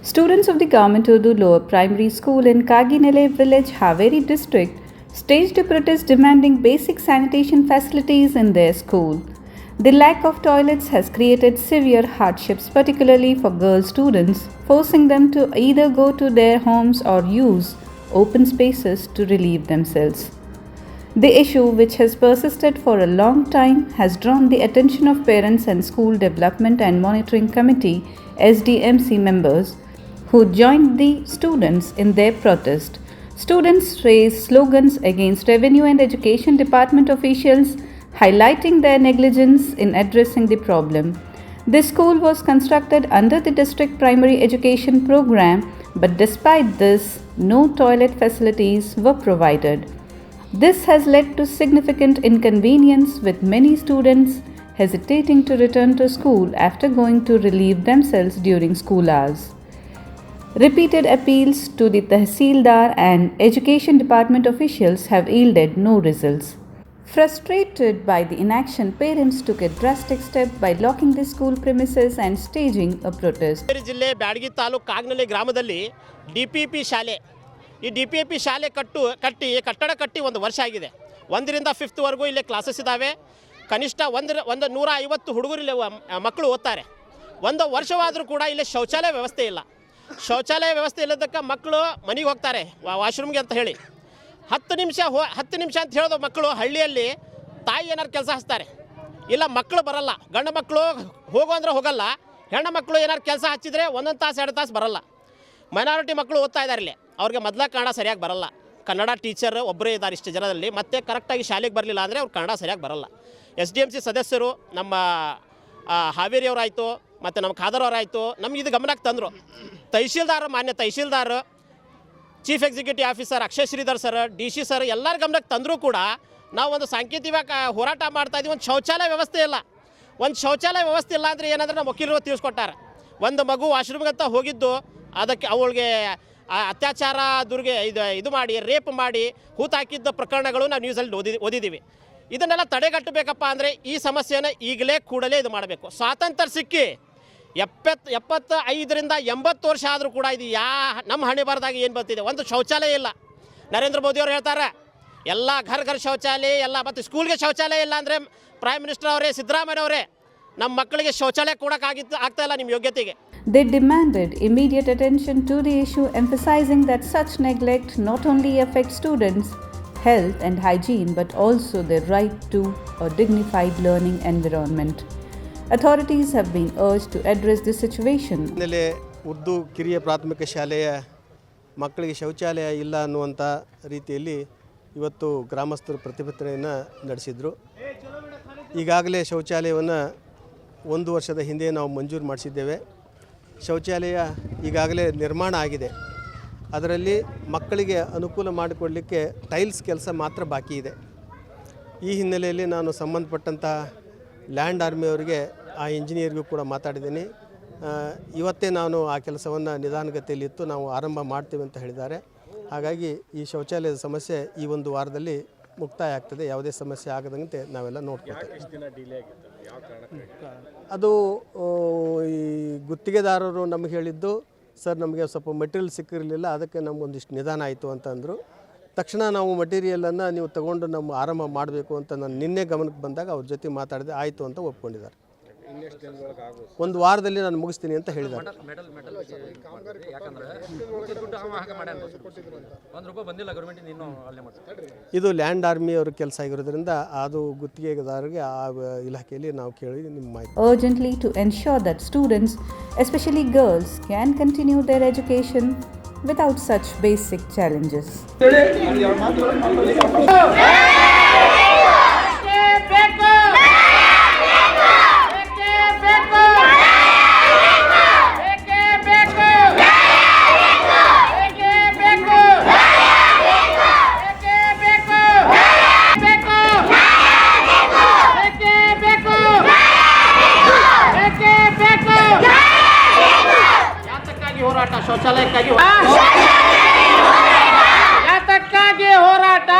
Students of the Government Urdu Lower Primary School in Kaginele village, Haveri district, staged a protest demanding basic sanitation facilities in their school. The lack of toilets has created severe hardships, particularly for girl students, forcing them to either go to their homes or use open spaces to relieve themselves. The issue, which has persisted for a long time, has drawn the attention of parents and School Development and Monitoring Committee (SDMC) members who joined the students in their protest. Students raised slogans against Revenue and Education Department officials, highlighting their negligence in addressing the problem. This school was constructed under the district primary education program, but despite this, no toilet facilities were provided. This has led to significant inconvenience, with many students hesitating to return to school after going to relieve themselves during school hours. Repeated appeals to the Tehsildar and Education Department officials have yielded no results. Frustrated by the inaction, parents took a drastic step by locking the school premises and staging a protest. ಜಿಲ್ಲೆ ಬ್ಯಾಡಗಿ ತಾಲೂಕು ಕಾಗನಳ್ಳಿ ಗ್ರಾಮದಲ್ಲಿ DPP ಶಾಲೆ ಈ DPP ಶಾಲೆ ಕಟ್ಟಡ ಕಟ್ಟಿ ಒಂದು ವರ್ಷ ಆಗಿದೆ. 1ರಿಂದ 5th ವರೆಗೂ ಇಲ್ಲಿ ಕ್ಲಾಸಸ್ ಇದ್ದಾವೆ. ಕನಿಷ್ಠ 150 ಹುಡುಗರು ಇಲ್ಲಿ ಮಕ್ಕಳು ಓದ್ತಾರೆ. ಒಂದು ವರ್ಷವಾದರೂ ಕೂಡ ಇಲ್ಲಿ ಶೌಚಾಲಯ ವ್ಯವಸ್ಥೆ ಇಲ್ಲ. ಶೌಚಾಲಯ ವ್ಯವಸ್ಥೆ ಇಲ್ಲದಕ್ಕೆ ಮಕ್ಕಳು ಮನೆಗೆ ಹೋಗ್ತಾರೆ ವಾಶ್ರೂಮ್ಗೆ ಅಂತ ಹೇಳಿ 10 ನಿಮಿಷ ಅಂತ ಹೇಳೋದು ಮಕ್ಕಳು ಹಳ್ಳಿಯಲ್ಲಿ ತಾಯಿ ಏನಾರು ಕೆಲಸ ಹಚ್ತಾರೆ, ಇಲ್ಲ ಮಕ್ಕಳು ಬರಲ್ಲ. ಗಂಡು ಮಕ್ಕಳು ಹೋಗೋ ಅಂದರೆ ಹೋಗಲ್ಲ, ಹೆಣ್ಣು ಮಕ್ಕಳು ಏನಾರು ಕೆಲಸ ಹಚ್ಚಿದ್ರೆ 1 ತಾಸು 2 ತಾಸು ಬರಲ್ಲ. ಮೈನಾರಿಟಿ ಮಕ್ಕಳು ಓದ್ತಾ ಇದ್ದಾರೆ ಇಲ್ಲಿ, ಅವ್ರಿಗೆ ಮೊದಲ ಕನ್ನಡ ಸರಿಯಾಗಿ ಬರಲ್ಲ. ಕನ್ನಡ ಟೀಚರ್ ಒಬ್ಬರೇ ಇದ್ದಾರೆ ಇಷ್ಟು ಜನದಲ್ಲಿ, ಮತ್ತು ಕರೆಕ್ಟಾಗಿ ಶಾಲೆಗೆ ಬರಲಿಲ್ಲ ಅಂದರೆ ಅವ್ರು ಕನ್ನಡ ಸರಿಯಾಗಿ ಬರಲ್ಲ. SDMC ಸದಸ್ಯರು ನಮ್ಮ ಹಾವೇರಿ ಅವರಾಯಿತು ಮತ್ತು ನಮ್ಮ ಖಾದರ್ ಅವರಾಯಿತು ನಮ್ಗೆ ಇದು ಗಮನಕ್ಕೆ ತಂದರು. ಮಾನ್ಯ tahsildar, chief executive officer Akshay Shridhar sir, DC sir ಎಲ್ಲರ ಗಮನಕ್ಕೆ ತಂದರೂ ಕೂಡ ನಾವು ಒಂದು ಸಾಂಕೇತಿಕ ಹೋರಾಟ ಮಾಡ್ತಾಯಿದ್ದೀವಿ. ಒಂದು ಶೌಚಾಲಯ ವ್ಯವಸ್ಥೆ ಇಲ್ಲ. ಒಂದು ಶೌಚಾಲಯ ವ್ಯವಸ್ಥೆ ಇಲ್ಲ ಅಂದರೆ ಏನಂದ್ರೆ ನಮ್ಮ ವಕೀಲರು ತಿಳಿಸ್ಕೊಟ್ಟಾರೆ. ಒಂದು ಮಗು ವಾಶ್ರೂಮ್ಗಂತ ಹೋಗಿದ್ದು ಅದಕ್ಕೆ ಅವಳಿಗೆ ಅತ್ಯಾಚಾರ ಇದು ಮಾಡಿ ರೇಪ್ ಮಾಡಿ ಹೂತಾಕಿದ್ದ ಪ್ರಕರಣಗಳು ನಾವು ನ್ಯೂಸಲ್ಲಿ ಓದಿದ್ದೀವಿ. ಇದನ್ನೆಲ್ಲ ತಡೆಗಟ್ಟಬೇಕಪ್ಪ ಅಂದರೆ ಈ ಸಮಸ್ಯೆನ ಈಗಲೇ ಕೂಡಲೇ ಇದು ಮಾಡಬೇಕು. ಸ್ವಾತಂತ್ರ್ಯ ಸಿಕ್ಕಿ 75ರಿಂದ 80 ವರ್ಷ ಆದರೂ ಕೂಡ ಇದು ನಮ್ಮ ಹಣೆ ಬಾರದಾಗ ಏನು ಬರ್ತಿದೆ, ಒಂದು ಶೌಚಾಲಯ ಇಲ್ಲ. ನರೇಂದ್ರ ಮೋದಿಯವರು ಹೇಳ್ತಾರೆ ಎಲ್ಲ ಘರ್ ಶೌಚಾಲಯ ಎಲ್ಲ, ಮತ್ತು ಸ್ಕೂಲ್ಗೆ ಶೌಚಾಲಯ ಇಲ್ಲ ಅಂದರೆ ಪ್ರೈಮ್ ಮಿನಿಸ್ಟರ್ ಅವರೇ, ಸಿದ್ದರಾಮಯ್ಯ ಅವರೇ, ನಮ್ಮ ಮಕ್ಕಳಿಗೆ ಶೌಚಾಲಯ ಆಗ್ತಾ ಇಲ್ಲ ನಿಮ್ಮ ಯೋಗ್ಯತೆಗೆ. They demanded immediate attention to the issue, emphasizing that such neglect not only affects students' health and hygiene but also their right to a dignified learning environment. Authorities have been urged to address this situation. Urdu ಕಿರಿಯ ಪ್ರಾಥಮಿಕ ಶಾಲೆಯ ಮಕ್ಕಳಿಗೆ ಶೌಚಾಲಯ ಇಲ್ಲ ಅನ್ನುವಂಥ ರೀತಿಯಲ್ಲಿ ಇವತ್ತು ಗ್ರಾಮಸ್ಥರು ಪ್ರತಿಭಟನೆಯನ್ನು ನಡೆಸಿದರು. ಈಗಾಗಲೇ ಶೌಚಾಲಯವನ್ನು 1 ವರ್ಷದ ಹಿಂದೆ ನಾವು ಮಂಜೂರು ಮಾಡಿಸಿದ್ದೇವೆ. ಶೌಚಾಲಯ ಈಗಾಗಲೇ ನಿರ್ಮಾಣ ಆಗಿದೆ. ಅದರಲ್ಲಿ ಮಕ್ಕಳಿಗೆ ಅನುಕೂಲ ಮಾಡಿಕೊಡಲಿಕ್ಕೆ ಟೈಲ್ಸ್ ಕೆಲಸ ಮಾತ್ರ ಬಾಕಿ ಇದೆ. ಈ ಹಿನ್ನೆಲೆಯಲ್ಲಿ ನಾನು ಸಂಬಂಧಪಟ್ಟಂಥ ಲ್ಯಾಂಡ್ ಆರ್ಮಿಯವರಿಗೆ, ಆ ಇಂಜಿನಿಯರ್ಗೂ ಕೂಡ ಮಾತಾಡಿದ್ದೀನಿ. ಇವತ್ತೇ ನಾನು ಆ ಕೆಲಸವನ್ನು ನಿಧಾನಗತಿಯಲ್ಲಿತ್ತು ನಾವು ಆರಂಭ ಮಾಡ್ತೀವಿ ಅಂತ ಹೇಳಿದ್ದಾರೆ. ಹಾಗಾಗಿ ಈ ಶೌಚಾಲಯದ ಸಮಸ್ಯೆ ಈ 1 ವಾರದಲ್ಲಿ ಮುಕ್ತಾಯ ಆಗ್ತದೆ. ಯಾವುದೇ ಸಮಸ್ಯೆ ಆಗದಂತೆ ನಾವೆಲ್ಲ ನೋಡ್ಕೊಳ್ತೇವೆ. ಅದು ಈ ಗುತ್ತಿಗೆದಾರರು ನಮಗೆ ಹೇಳಿದ್ದು, ಸರ್ ನಮಗೆ ಸ್ವಲ್ಪ ಮೆಟೀರಿಯಲ್ ಸಿಕ್ಕಿರಲಿಲ್ಲ, ಅದಕ್ಕೆ ನಮಗೊಂದಿಷ್ಟು ನಿಧಾನ ಆಯಿತು ಅಂತಂದರು. ತಕ್ಷಣ ನಾವು ಮಟೀರಿಯಲನ್ನು ನೀವು ತಗೊಂಡು ನಮ್ಮ ಆರಂಭ ಮಾಡಬೇಕು ಅಂತ ನಾನು ನಿನ್ನೆ ಗಮನಕ್ಕೆ ಬಂದಾಗ ಅವ್ರ ಜೊತೆ ಮಾತಾಡಿದೆ. ಆಯಿತು ಅಂತ ಒಪ್ಕೊಂಡಿದ್ದಾರೆ. 1 ವಾರದಲ್ಲಿ ನಾನು ಮುಗಿಸ್ತೀನಿ ಅಂತ ಹೇಳಿದ್ದಾರೆ. ಇದು ಲ್ಯಾಂಡ್ ಆರ್ಮಿಯವ್ರ ಕೆಲಸ ಆಗಿರೋದ್ರಿಂದ ಅದು ಗುತ್ತಿಗೆದಾರರಿಗೆ ಆ ಇಲಾಖೆಯಲ್ಲಿ ನಾವು ಕೇಳಿ ನಿಮ್ಮ ಮಾಹಿತಿ. Urgently to ensure that students, especially girls, can continue their education without such basic challenges. ಶೌಚಾಲಯಕ್ಕಾಗಿ ಹೋರಾಟ